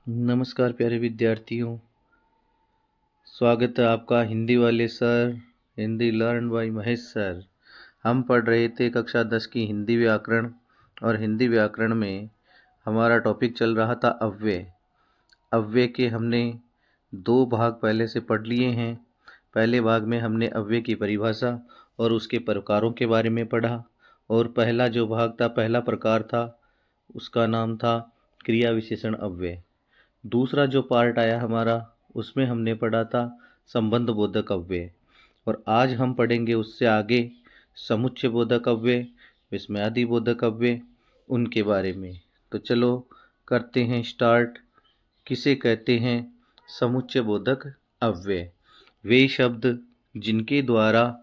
नमस्कार प्यारे विद्यार्थियों। स्वागत है आपका हिंदी वाले sir, Hindi learn by Mahesh sir. हम पढ़ रहे थे कक्षा 10 की हिंदी व्याकरण, और हिंदी व्याकरण में हमारा टॉपिक चल रहा था अव्यय। अव्यय के हमने दो भाग पहले से पढ़ लिए हैं। पहले भाग में हमने अव्यय की परिभाषा और उसके प्रकारों के बारे में पढ़ा, और पहला जो भाग था, पहला प्रकार था, उसका नाम था क्रिया विशेषण अव्यय। दूसरा जो पार्ट आया हमारा, उसमें हमने पढ़ा था संबंध बोधक अव्यय, और आज हम पढ़ेंगे उससे आगे समुच्चय बोधक अव्यय, विस्मयादि बोधक अव्यय, उनके बारे में। तो चलो करते हैं स्टार्ट। किसे कहते हैं समुच्चय बोधक अव्यय? वे शब्द जिनके द्वारा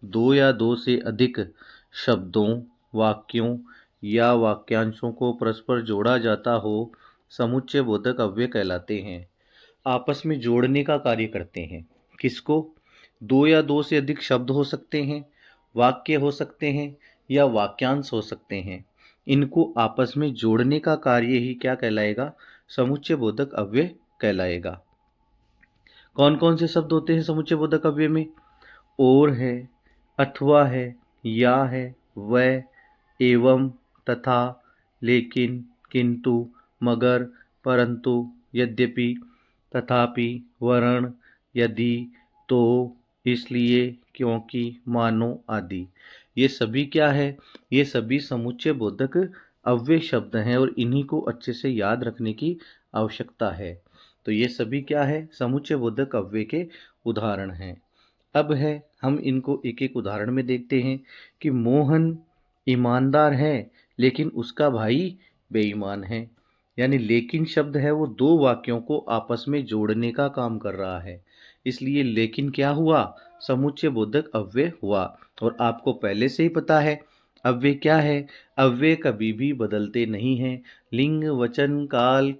दो या दो से अधिक शब्दों, वाक्यों या वाक्यांशों को परस्पर जोड़ा जाता हो, समुच्चय बोधक अव्यय कहलाते हैं। आपस में जोड़ने का कार्य करते हैं। किसको? दो या दो से अधिक शब्द हो सकते हैं, वाक्य हो सकते हैं, या वाक्यांश हो सकते हैं। इनको आपस में जोड़ने का कार्य ही क्या कहलाएगा? समुच्चय बोधक अव्यय कहलाएगा। कौन कौन से शब्द होते हैं समुच्चय बोधक अव्यय में? और है, अथवा है, या है, वह, एवं, तथा, लेकिन, किंतु, मगर, परंतु, यद्यपि, तथापि, वरन, यदि, तो, इसलिए, क्योंकि, मानो आदि। ये सभी क्या है? ये सभी समुच्चय बोधक अव्यय शब्द हैं, और इन्हीं को अच्छे से याद रखने की आवश्यकता है। तो ये सभी क्या है? समुच्चय बोधक अव्यय के उदाहरण हैं। अब है, हम इनको एक एक उदाहरण में देखते हैं कि मोहन ईमानदार है, लेकिन उसका भाई बेईमान है। यानी लेकिन शब्द है, वो दो वाक्यों को आपस में जोड़ने का काम कर रहा है, इसलिए लेकिन क्या हुआ? समुच्चय बोधक अव्यय हुआ। और आपको पहले से ही पता है अव्यय क्या है। अव्यय कभी भी बदलते नहीं हैं। लिंग, वचन, काल,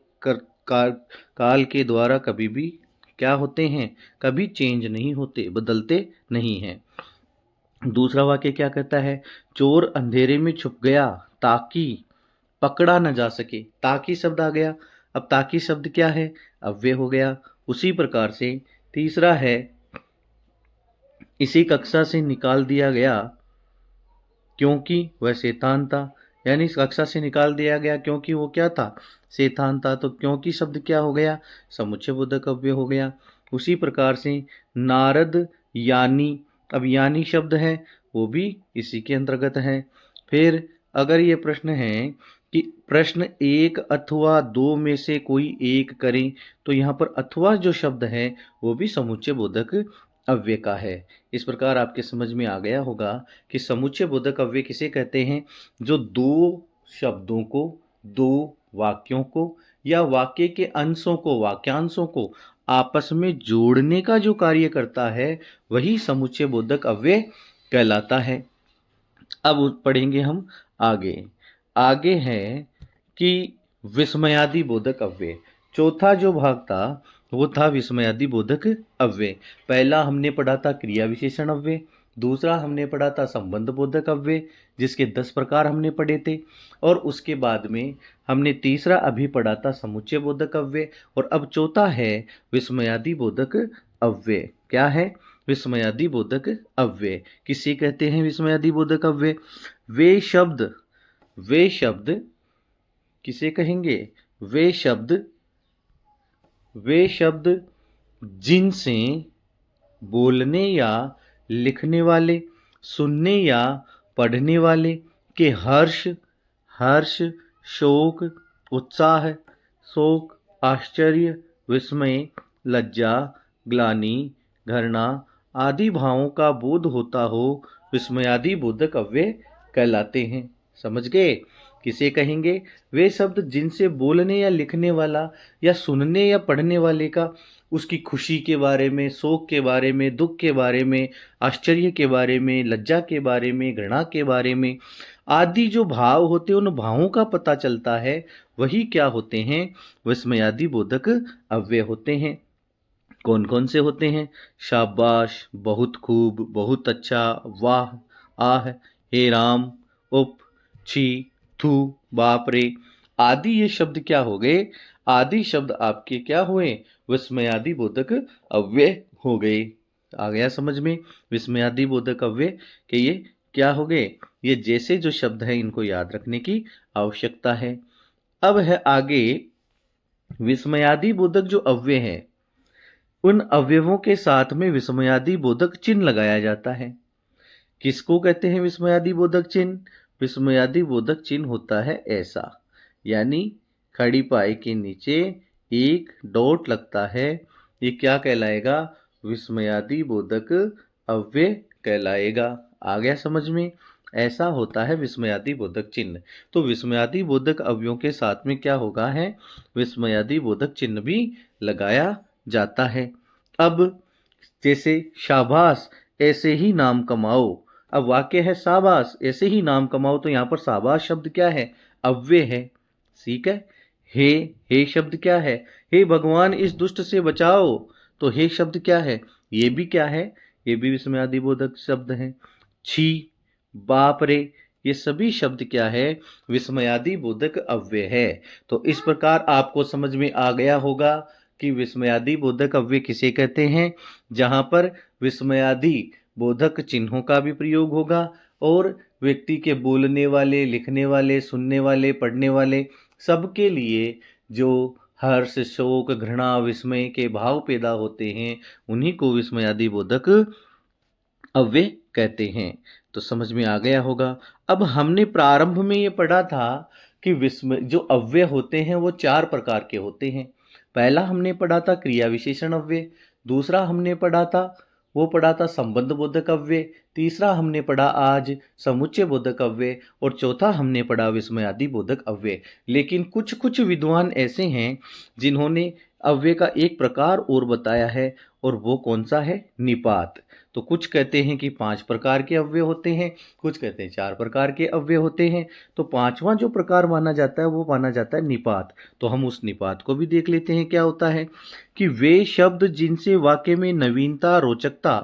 काल के द्वारा कभी भी क्या होते हैं? कभी चेंज नहीं होते, बदलते नहीं हैं। दूसरा वाक्य क्या कहता है? चोर अंधेरे में छुप गया ताकि पकड़ा न जा सके। ताकि शब्द आ गया। अब ताकि शब्द क्या है? अव्यय हो गया। उसी प्रकार से तीसरा है, इसी कक्षा से निकाल दिया गया क्योंकि वह शैतान था। यानी इस कक्षा से निकाल दिया गया क्योंकि वो क्या था? शैतान था। तो क्योंकि शब्द क्या हो गया? समुच्चय बोधक अव्यय हो गया। उसी प्रकार से नारद यानी, अब यानी शब्द है, वो भी इसी के अंतर्गत है। फिर अगर ये प्रश्न है कि प्रश्न एक अथवा दो में से कोई एक करें, तो यहाँ पर अथवा जो शब्द है वो भी समुच्चय बोधक अव्यय का है। इस प्रकार आपके समझ में आ गया होगा कि समुच्चय बोधक अव्यय किसे कहते हैं? जो दो शब्दों को, दो वाक्यों को, या वाक्य के अंशों को, वाक्यांशों को आपस में जोड़ने का जो कार्य करता है, वही समुच्चय बोधक अव्यय कहलाता है। अब पढ़ेंगे हम आगे। आगे है कि विस्मयादि बोधक अव्यय। चौथा जो भाग था वो था विस्मयादि बोधक अव्यय। पहला हमने पढ़ा था क्रिया विशेषण अव्यय, दूसरा हमने पढ़ा था संबंध बोधक अव्यय, जिसके 10 प्रकार हमने पढ़े थे, और उसके बाद में हमने तीसरा अभी पढ़ा था समुच्चय बोधक अव्यय, और अब चौथा है विस्मयादि बोधक अव्यय। क्या है? विस्मयादि बोधक अव्यय। किसे कहते हैं विस्मयादि बोधक अव्यय? वे शब्द किसे कहेंगे? वे शब्द जिनसे बोलने या लिखने वाले, सुनने या पढ़ने वाले के हर्ष, शोक, उत्साह, शोक, आश्चर्य, विस्मय, लज्जा, ग्लानि, घृणा आदि भावों का बोध होता हो, विस्मयादि बोधक अव्यय कहलाते हैं। समझ गए? किसे कहेंगे? वे शब्द जिनसे बोलने या लिखने वाला या सुनने या पढ़ने वाले का उसकी खुशी के बारे में, शोक के बारे में, दुख के बारे में, आश्चर्य के बारे में, लज्जा के बारे में, घृणा के बारे में आदि जो भाव होते हैं, उन भावों का पता चलता है, वही क्या होते हैं? विस्मयादि बोधक अव्यय होते हैं। कौन कौन से होते हैं? शाबाश, बहुत खूब, बहुत अच्छा, वाह, आह, हे राम, उप, छी, थू, बाप रे, आदि ये शब्द क्या हो गए? आदि शब्द आपके क्या हुए? विस्मयादि बोधक अव्यय हो गए। आ गया समझ में? विस्मयादि बोधक अव्यय के ये क्या हो गए? ये जैसे जो शब्द है इनको याद रखने की आवश्यकता है। अब है आगे विस्मयादि बोधक जो अव्यय है, उन अवयवों के साथ में विस्मयादि बोधक चिन्ह लगाया जाता है। किसको कहते हैं विस्मयादि बोधक चिन्ह? विस्मयादि बोधक चिन्ह होता है ऐसा, यानी खड़ी पाई के नीचे एक डॉट लगता है, ये क्या कहलाएगा? विस्मयादि बोधक अव्यय कहलाएगा। आ गया समझ में? ऐसा होता है विस्मयादि बोधक चिन्ह। तो विस्मयादि बोधक अवयवों के साथ में क्या होगा है? विस्मयादि बोधक चिन्ह भी लगाया जाता है। अब जैसे शाबाश ऐसे ही नाम कमाओ, अब वाक्य है शाबाश ऐसे ही नाम कमाओ, तो यहां पर शाबाश शब्द क्या है? अव्यय है। ठीक है। हे शब्द क्या है? हे भगवान इस दुष्ट से बचाओ, तो हे शब्द क्या है? ये भी क्या है? ये भी विस्मयादि बोधक शब्द है। छी, बाप रे, ये सभी शब्द क्या है? विस्मयादि बोधक अव्यय है। तो इस प्रकार आपको समझ में आ गया होगा कि विस्मयादि बोधक अव्यय किसे कहते हैं, जहां पर विस्मयादि बोधक चिन्हों का भी प्रयोग होगा और व्यक्ति के बोलने वाले, लिखने वाले, सुनने वाले, पढ़ने वाले सबके लिए जो हर्ष, शोक, घृणा, विस्मय के भाव पैदा होते हैं, उन्हीं को विस्मयादि बोधक अव्यय कहते हैं। तो समझ में आ गया होगा। अब हमने प्रारंभ में ये पढ़ा था कि विस्मय जो अव्यय होते हैं वो 4 प्रकार के होते हैं। पहला हमने पढ़ा था क्रिया विशेषण अव्यय, दूसरा हमने पढ़ा था संबंध बोधक अव्यय, तीसरा हमने पढ़ा आज समुच्चय बोधक अव्यय और चौथा हमने पढ़ा विस्मयादि बोधक अव्यय। लेकिन कुछ कुछ विद्वान ऐसे हैं जिन्होंने अव्यय का एक प्रकार और बताया है, और वो कौन सा है? निपात। तो कुछ कहते हैं कि 5 प्रकार के अव्यय होते हैं, कुछ कहते हैं 4 प्रकार के अव्यय होते हैं। तो 5वां जो प्रकार माना जाता है वो माना जाता है निपात। तो हम उस निपात को भी देख लेते हैं क्या होता है कि वे शब्द जिनसे वाक्य में नवीनता, रोचकता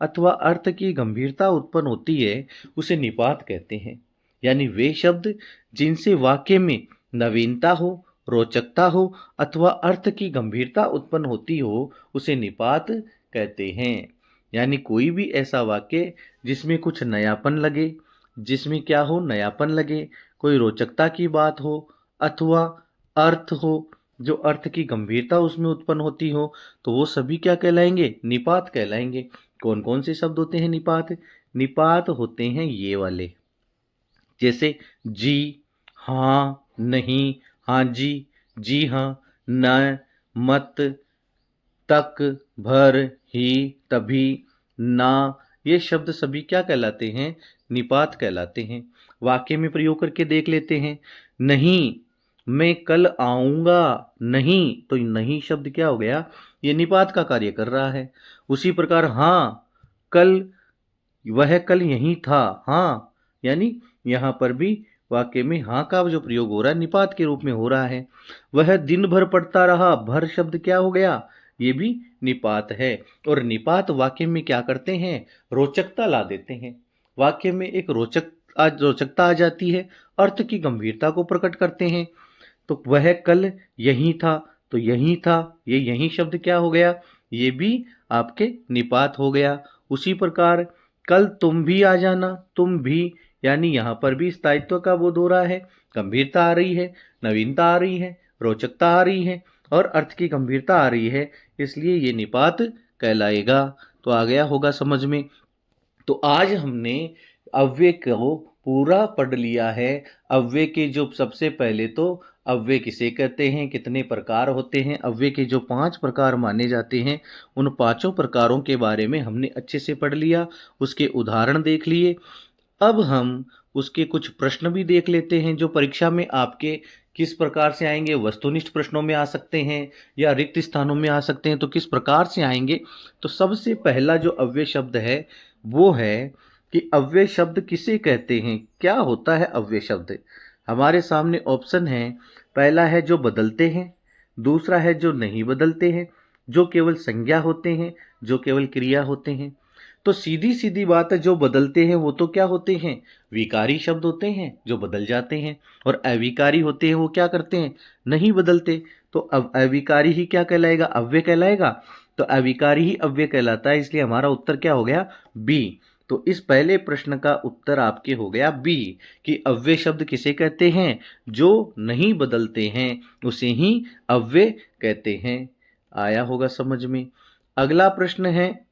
अथवा अर्थ की गंभीरता उत्पन्न होती है उसे निपात कहते हैं। यानी वे शब्द जिनसे वाक्य में नवीनता हो, रोचकता हो अथवा अर्थ की गंभीरता उत्पन्न होती हो उसे निपात कहते हैं। यानी कोई भी ऐसा वाक्य जिसमें कुछ नयापन लगे, जिसमें क्या हो? नयापन लगे, कोई रोचकता की बात हो अथवा अर्थ हो, जो अर्थ की गंभीरता उसमें उत्पन्न होती हो, तो वो सभी क्या कहलाएंगे? निपात कहलाएंगे। कौन कौन से शब्द होते हैं निपात? निपात होते हैं ये वाले, जैसे जी, हाँ, नहीं, हाँ जी, जी हाँ, न, मत, तक, भर, ही, तभी, ना, ये शब्द सभी क्या कहलाते हैं? निपात कहलाते हैं। वाक्य में प्रयोग करके देख लेते हैं। नहीं, मैं कल आऊंगा, नहीं, तो नहीं शब्द क्या हो गया? ये निपात का कार्य कर रहा है। उसी प्रकार हाँ, कल, वह कल यहीं था, हाँ, यानी यहाँ पर भी वाक्य में हाँ का जो प्रयोग हो रहा है निपात के रूप में हो रहा है। वह दिन भर पढ़ता रहा, भर शब्द क्या हो गया? ये भी निपात है। और निपात वाक्य में क्या करते हैं? रोचकता ला देते हैं। वाक्य में एक रोचकता आ जाती है, अर्थ की गंभीरता को प्रकट करते हैं। तो वह कल यहीं था, तो यहीं था, ये यहीं शब्द क्या हो गया? ये भी आपके निपात हो गया। उसी प्रकार कल तुम भी आ जाना, तुम भी, यानी यहाँ पर भी स्थायित्व का बोध हो रहा है, गंभीरता आ रही है, नवीनता आ रही है, रोचकता आ रही है और अर्थ की गंभीरता आ रही है, इसलिए ये निपात कहलाएगा। तो आ गया होगा समझ में। तो आज हमने अव्यय को पूरा पढ़ लिया है। अव्यय के जो सबसे पहले तो अव्यय किसे कहते हैं, कितने प्रकार होते हैं, अव्यय के जो 5 प्रकार माने जाते हैं, उन 5 प्रकारों के बारे में हमने अच्छे से पढ़ लिया, उसके उदाहरण देख लिए। अब हम उसके कुछ प्रश्न भी देख लेते हैं जो परीक्षा में आपके किस प्रकार से आएंगे। वस्तुनिष्ठ प्रश्नों में आ सकते हैं या रिक्त स्थानों में आ सकते हैं, तो किस प्रकार से आएंगे। तो सबसे पहला जो अव्यय शब्द है वो है कि अव्यय शब्द किसे कहते हैं, क्या होता है अव्यय शब्द। हमारे सामने ऑप्शन है, पहला है जो बदलते हैं, दूसरा है जो नहीं बदलते हैं, जो केवल संज्ञा होते हैं, जो केवल क्रिया होते हैं। तो सीधी सीधी बात है, जो बदलते हैं वो तो क्या होते हैं, विकारी शब्द होते हैं जो बदल जाते हैं, और अविकारी होते हैं वो क्या करते हैं, नहीं बदलते। तो अब अविकारी ही क्या कहलाएगा, अव्यय कहलाएगा। तो अविकारी ही अव्यय कहलाता है, इसलिए हमारा उत्तर क्या हो गया, बी। तो इस पहले प्रश्न का उत्तर आपके हो गया बी, कि अव्यय शब्द किसे कहते हैं, जो नहीं बदलते हैं उसे ही अव्यय कहते हैं। आया होगा समझ में। अगला प्रश्न है,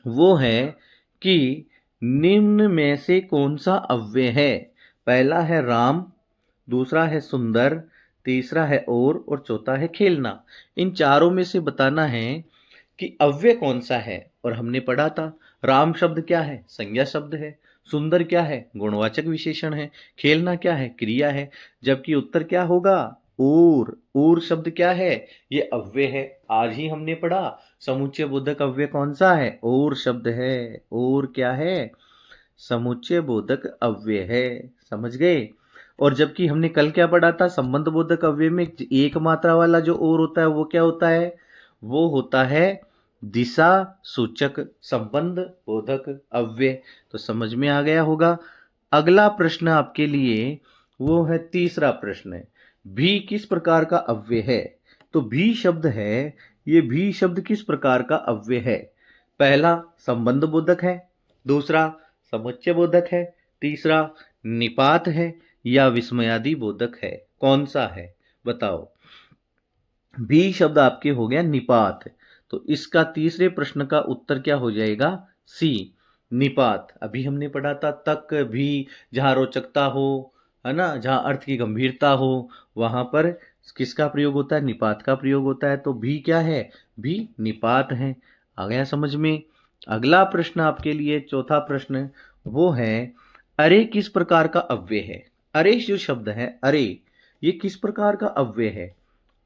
वो है कि निम्न में से कौन सा अव्यय है। पहला है राम, दूसरा है सुंदर, तीसरा है और चौथा है खेलना। इन चारों में से बताना है कि अव्यय कौन सा है। और हमने पढ़ा था, राम शब्द क्या है, संज्ञा शब्द है। सुंदर क्या है, गुणवाचक विशेषण है। खेलना क्या है, क्रिया है। जबकि उत्तर क्या होगा, और शब्द क्या है, ये अव्यय है। आज ही हमने पढ़ा समुच्चय बोधक अव्यय कौन सा है, और शब्द है। और क्या है, समुच्चय बोधक अव्यय है। समझ गए। और जबकि हमने कल क्या पढ़ा था, संबंध बोधक अव्यय में एक मात्रा वाला जो और होता है वो क्या होता है, वो होता है दिशा सूचक संबंध बोधक अव्यय। तो समझ में आ गया होगा। अगला प्रश्न आपके लिए वो है तीसरा प्रश्न, भी किस प्रकार का अव्यय है। तो भी शब्द है, ये भी शब्द किस प्रकार का अव्यय है। पहला संबंध बोधक है, दूसरा समुच्चय बोधक है, तीसरा निपात है, या विस्मयादि बोधक है। कौन सा है बताओ। भी शब्द आपके हो गया निपात। तो इसका तीसरे प्रश्न का उत्तर क्या हो जाएगा, सी, निपात। अभी हमने पढ़ा था तक भी, जहां रोचकता हो, है ना, जहां अर्थ की गंभीरता हो, वहां पर किसका प्रयोग होता है, निपात का प्रयोग होता है। तो भी क्या है, भी निपात है। आ गया समझ में। अगला प्रश्न आपके लिए चौथा प्रश्न, वो है अरे किस प्रकार का अव्यय है। अरे जो शब्द है, अरे ये किस प्रकार का अव्यय है।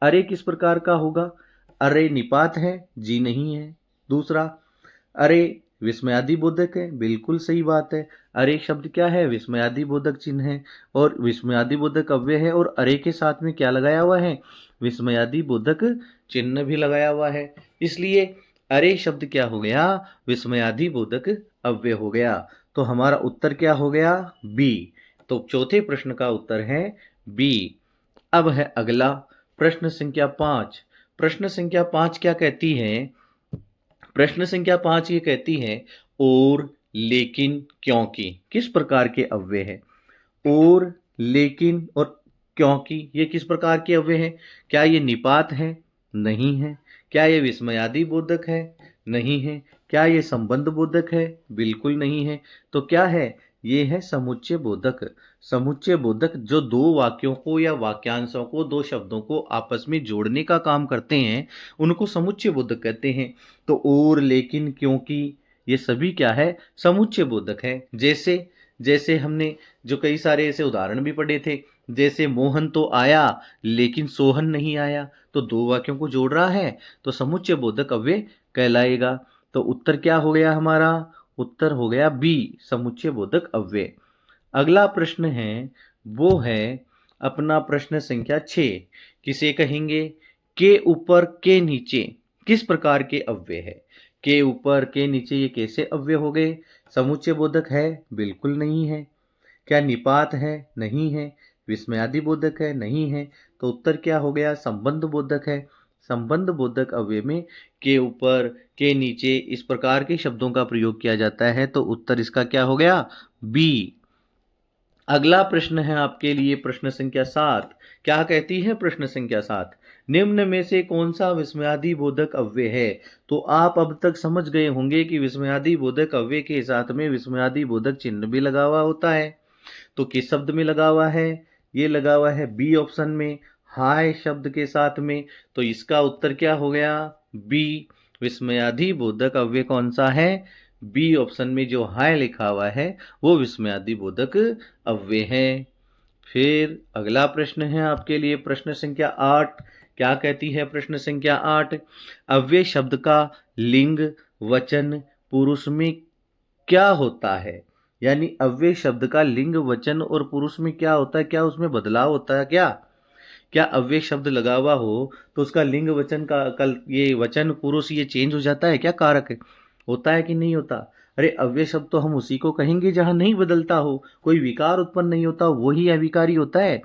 अरे किस प्रकार का होगा, अरे निपात है, जी नहीं है। दूसरा, अरे विस्मयादि बोधक है, बिल्कुल सही बात है। अरे शब्द क्या है, विस्मयादि बोधक चिन्ह है, और विस्मयादि बोधक अव्यय है, और अरे के साथ में क्या लगाया हुआ है, विस्मयादि बोधक चिन्ह भी लगाया हुआ है। इसलिए अरे शब्द क्या हो गया, विस्मयादि बोधक अव्यय हो गया। तो हमारा उत्तर क्या हो गया, बी। तो चौथे प्रश्न का उत्तर है बी। अब है अगला प्रश्न संख्या 5। प्रश्न संख्या 5 क्या कहती है, प्रश्न संख्या 5 ये कहती है और, लेकिन, क्योंकि किस प्रकार के अव्यय है। और, लेकिन और क्योंकि ये किस प्रकार के अव्यय है। क्या ये निपात है, नहीं है। क्या ये विस्मयादि बोधक है, नहीं है। क्या ये संबंध बोधक है, बिल्कुल नहीं है। तो क्या है, ये है समुच्चय बोधक। समुच्चय बोधक जो दो वाक्यों को या वाक्यांशों को, दो शब्दों को आपस में जोड़ने का काम करते हैं, उनको समुच्चय बोधक कहते हैं। तो और, लेकिन, क्योंकि ये सभी क्या है, समुच्चय बोधक है। जैसे जैसे हमने जो कई सारे ऐसे उदाहरण भी पढ़े थे, जैसे मोहन तो आया लेकिन सोहन नहीं आया। तो दो वाक्यों को जोड़ रहा है, तो समुच्चय बोधक अव्यय कहलाएगा। तो उत्तर क्या हो गया हमारा, उत्तर हो गया बी, समुच्चय बोधक अव्यय। अगला प्रश्न है, वो है अपना प्रश्न संख्या 6। किसे कहेंगे, के ऊपर के नीचे किस प्रकार के अव्यय है। के ऊपर के नीचे ये कैसे अव्यय हो गए। समुच्चय बोधक है, बिल्कुल नहीं है। क्या निपात है, नहीं है। विस्मयादि बोधक है, नहीं है। तो उत्तर क्या हो गया, संबंध बोधक है। संबंध बोधक अव्यय में के ऊपर, के नीचे इस प्रकार के शब्दों का प्रयोग किया जाता है। तो उत्तर इसका क्या हो गया, बी। अगला प्रश्न है आपके लिए प्रश्न संख्या 7। क्या कहती है प्रश्न संख्या 7, निम्न में से कौन सा विस्मयादि बोधक अव्यय है। तो आप अब तक समझ गए होंगे कि विस्मयादि बोधक अव्यय के साथ में विस्मयादि बोधक चिन्ह भी लगा हुआ होता है। तो किस शब्द में लगा हुआ है, ये लगा हुआ है बी ऑप्शन में, हाय शब्द के साथ में। तो इसका उत्तर क्या हो गया, बी। विस्मयादि बोधक अव्यय कौन सा है, बी ऑप्शन में जो हाय लिखा हुआ है वो विस्मयादि बोधक अव्यय है। फिर अगला प्रश्न है आपके लिए प्रश्न संख्या 8। क्या कहती है प्रश्न संख्या 8, अव्यय शब्द का लिंग वचन पुरुष में क्या होता है। यानी अव्यय शब्द का लिंग वचन और पुरुष में क्या होता है, क्या उसमें बदलाव होता है क्या। क्या अव्यय शब्द लगा हुआ हो तो उसका लिंग वचन का कल ये वचन पुरुष ये चेंज हो जाता है क्या कारक। होता है कि नहीं होता? अरे अव्यय शब्द तो हम उसी को कहेंगे जहां नहीं बदलता हो, कोई विकार उत्पन्न नहीं होता, वही अविकारी होता है।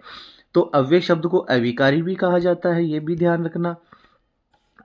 तो अव्यय शब्द को अविकारी भी कहा जाता है, ये भी ध्यान रखना।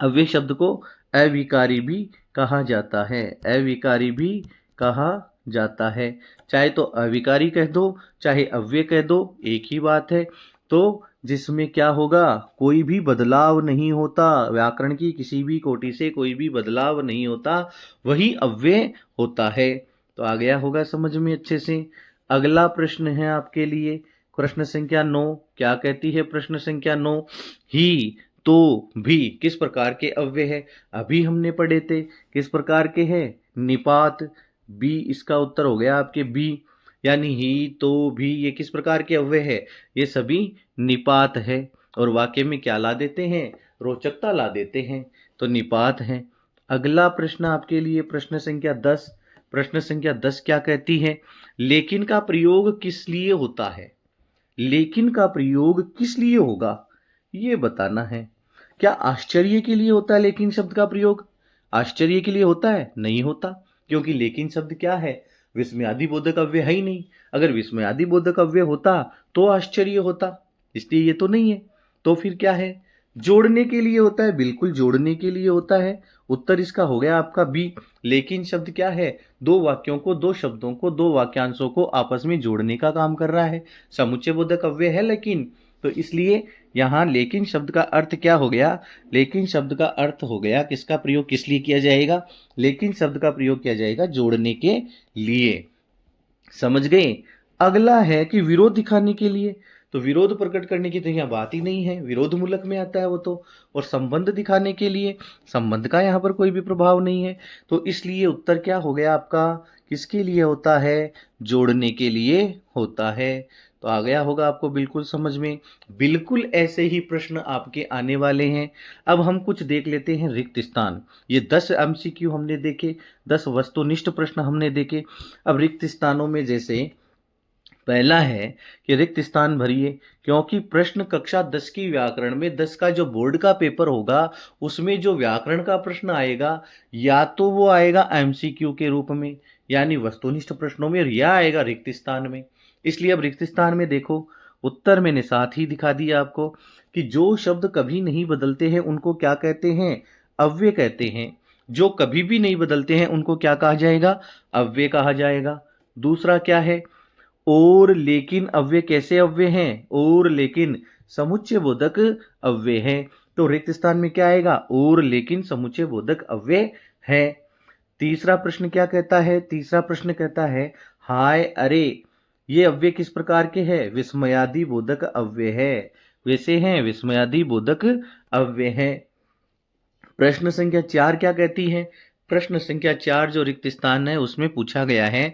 अव्यय शब्द को अविकारी भी कहा जाता है, अविकारी भी कहा जाता है। चाहे तो अविकारी कह दो, चाहे अव्यय कह दो, एक ही बात है। तो जिसमें क्या होगा, कोई भी बदलाव नहीं होता, व्याकरण की किसी भी कोटि से कोई भी बदलाव नहीं होता, वही अव्यय होता है। तो आ गया होगा समझ में अच्छे से। अगला प्रश्न है आपके लिए प्रश्न संख्या 9। क्या कहती है प्रश्न संख्या 9? ही तो भी किस प्रकार के अव्यय है? अभी हमने पढ़े थे किस प्रकार के हैं, निपात। बी इसका उत्तर हो गया आपके बी, यानी ही तो भी ये किस प्रकार के अव्यय है? ये सभी निपात है। और वाक्य में क्या ला देते हैं, रोचकता ला देते हैं, तो निपात है। अगला प्रश्न आपके लिए प्रश्न संख्या 10। प्रश्न संख्या 10 क्या कहती है? लेकिन का प्रयोग किस लिए होता है? लेकिन का प्रयोग किस लिए होगा, ये बताना है। क्या आश्चर्य के लिए होता है लेकिन शब्द का प्रयोग? आश्चर्य के लिए होता है? नहीं होता, क्योंकि लेकिन शब्द क्या है, विस्मयादि बोधक अव्यय है ही नहीं। अगर विस्मयादि बोधक अव्यय होता तो आश्चर्य होता, इसलिए ये तो नहीं है। तो फिर क्या है, जोड़ने के लिए होता है, बिल्कुल जोड़ने के लिए होता है। उत्तर इसका हो गया आपका बी। लेकिन शब्द क्या है, दो वाक्यों को, दो शब्दों को, दो वाक्यांशों को आपस में जोड़ने का काम कर रहा है। समुच्चय बोधक अव्यय है लेकिन, तो इसलिए यहां लेकिन शब्द का अर्थ क्या हो गया, लेकिन शब्द का अर्थ हो गया किसका प्रयोग किस लिए किया जाएगा, लेकिन शब्द का प्रयोग किया जाएगा जोड़ने के लिए। समझ गए। अगला है कि विरोध दिखाने के लिए, तो विरोध प्रकट करने की तो यहाँ बात ही नहीं है, विरोध मूलक में आता है वो तो। और संबंध दिखाने के लिए, संबंध का यहाँ पर कोई भी प्रभाव नहीं है, तो इसलिए उत्तर क्या हो गया आपका, किसके लिए होता है, जोड़ने के लिए होता है। तो आ गया होगा आपको बिल्कुल समझ में। बिल्कुल ऐसे ही प्रश्न आपके आने वाले हैं। अब हम कुछ देख लेते हैं रिक्त स्थान। ये 10 MCQ हमने देखे, 10 वस्तुनिष्ठ प्रश्न हमने देखे। अब रिक्त स्थानों में जैसे पहला है कि रिक्त स्थान भरिए, क्योंकि प्रश्न कक्षा 10 की व्याकरण में 10 का जो बोर्ड का पेपर होगा उसमें जो व्याकरण का प्रश्न आएगा, या तो वो आएगा MCQ के रूप में यानी वस्तुनिष्ठ प्रश्नों में, या आएगा रिक्त स्थान में। इसलिए अब रिक्त स्थान में देखो, उत्तर मैंने साथ ही दिखा दिया आपको कि जो शब्द कभी नहीं बदलते हैं उनको क्या कहते हैं, अव्यय कहते हैं। जो कभी भी नहीं बदलते हैं उनको क्या कहा जाएगा, अव्यय कहा जाएगा। दूसरा क्या है, और लेकिन अव्यय कैसे अव्यय हैं, और लेकिन समुच्चय बोधक अव्यय है। तो रिक्त स्थान में क्या आएगा, और लेकिन समुच्चय बोधक अव्यय है। तीसरा प्रश्न क्या कहता है, तीसरा प्रश्न कहता है हाय अरे, ये अव्यय किस प्रकार के हैं, विस्मयादि बोधक अव्यय है। वैसे हैं विस्मयादि बोधक अव्यय है। प्रश्न संख्या 4 क्या कहती है, प्रश्न संख्या 4 जो रिक्त स्थान है उसमें पूछा गया है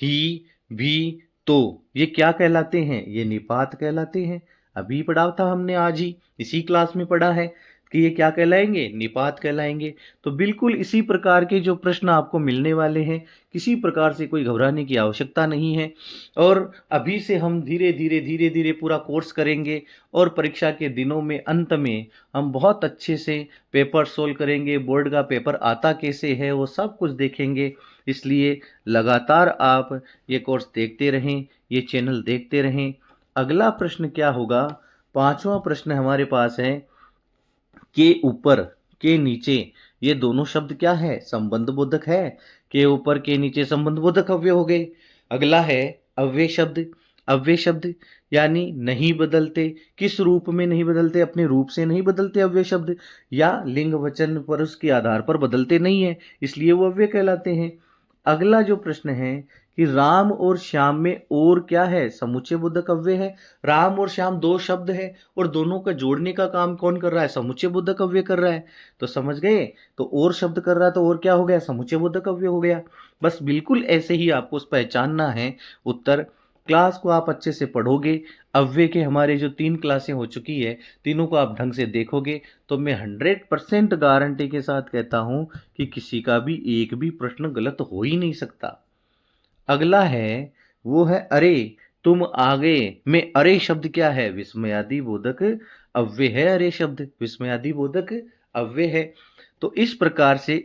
ही भी तो ये क्या कहलाते हैं, ये निपात कहलाते हैं। अभी पढ़ा था हमने, आज ही इसी क्लास में पढ़ा है कि ये क्या कहलाएंगे, निपात कहलाएंगे। तो बिल्कुल इसी प्रकार के जो प्रश्न आपको मिलने वाले हैं, किसी प्रकार से कोई घबराने की आवश्यकता नहीं है। और अभी से हम धीरे धीरे पूरा कोर्स करेंगे, और परीक्षा के दिनों में अंत में हम बहुत अच्छे से पेपर सोल्व करेंगे, बोर्ड का पेपर आता कैसे है वो सब कुछ देखेंगे। इसलिए लगातार आप ये कोर्स देखते रहें, ये चैनल देखते रहें। अगला प्रश्न क्या होगा, पांचवा प्रश्न हमारे पास है, के ऊपर के नीचे ये दोनों शब्द क्या है, संबंध बोधक है। के ऊपर के नीचे संबंध बोधक अव्यय हो गए। अगला है अव्यय शब्द। अव्यय शब्द यानी नहीं बदलते, किस रूप में नहीं बदलते, अपने रूप से नहीं बदलते अव्यय शब्द, या लिंग वचन पर उसके आधार पर बदलते नहीं है, इसलिए वो अव्यय कहलाते हैं। अगला जो प्रश्न है कि राम और श्याम में और क्या है, समुच्चय बोधक अव्यय है। राम और श्याम दो शब्द है और दोनों का जोड़ने का काम कौन कर रहा है, समुच्चय बोधक अव्यय कर रहा है। तो समझ गए, तो और शब्द कर रहा है तो और क्या हो गया, समुच्चय बोधक अव्यय हो गया। बस बिल्कुल ऐसे ही आपको पहचानना है उत्तर। क्लास को आप अच्छे से पढ़ोगे, अव्यय के हमारे जो 3 क्लासें हो चुकी है, तीनों को आप ढंग से देखोगे, तो मैं 100% गारंटी के साथ कहता हूं कि किसी का भी एक भी प्रश्न गलत हो ही नहीं सकता। अगला है वो है अरे, तुम आ गए में अरे शब्द क्या है, विस्मयादि बोधक अव्यय है। अरे शब्द विस्मयादि बोधक अव्यय है। तो इस प्रकार से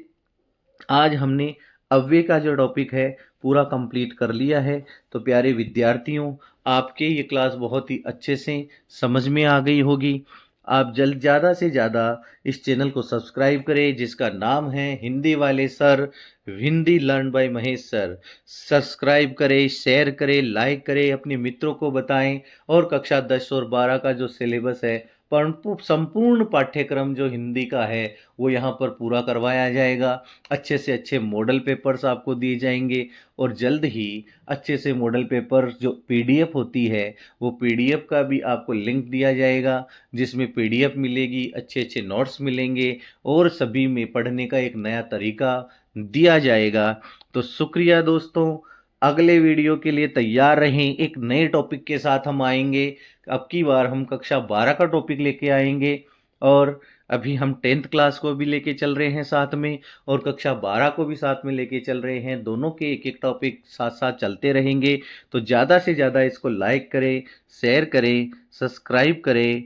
आज हमने अव्यय का जो टॉपिक है पूरा कंप्लीट कर लिया है। तो प्यारे विद्यार्थियों, आपके ये क्लास बहुत ही अच्छे से समझ में आ गई होगी। आप जल्द ज़्यादा से ज़्यादा इस चैनल को सब्सक्राइब करें, जिसका नाम है हिंदी वाले sir, Hindi learn by Mahesh sir. Subscribe करें, शेयर करें, लाइक करें, अपने मित्रों को बताएं और कक्षा 10 और 12 का जो सिलेबस है, संपूर्ण पाठ्यक्रम जो हिंदी का है वो यहाँ पर पूरा करवाया जाएगा। अच्छे से अच्छे मॉडल पेपर्स आपको दिए जाएंगे और जल्द ही अच्छे से मॉडल पेपर जो पीडीएफ होती है वो पीडीएफ का भी आपको लिंक दिया जाएगा, जिसमें पीडीएफ मिलेगी, अच्छे अच्छे नोट्स मिलेंगे और सभी में पढ़ने का एक नया तरीका दिया जाएगा। तो शुक्रिया दोस्तों, अगले वीडियो के लिए तैयार रहें। एक नए टॉपिक के साथ हम आएंगे। अब की बार हम कक्षा 12 का टॉपिक लेके आएंगे और अभी हम 10th क्लास को भी लेके चल रहे हैं साथ में और कक्षा 12 को भी साथ में लेके चल रहे हैं। दोनों के एक एक टॉपिक साथ साथ चलते रहेंगे। तो ज़्यादा से ज़्यादा इसको लाइक करें, शेयर करें, सब्सक्राइब करें।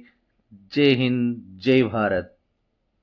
जय हिंद, जय भारत।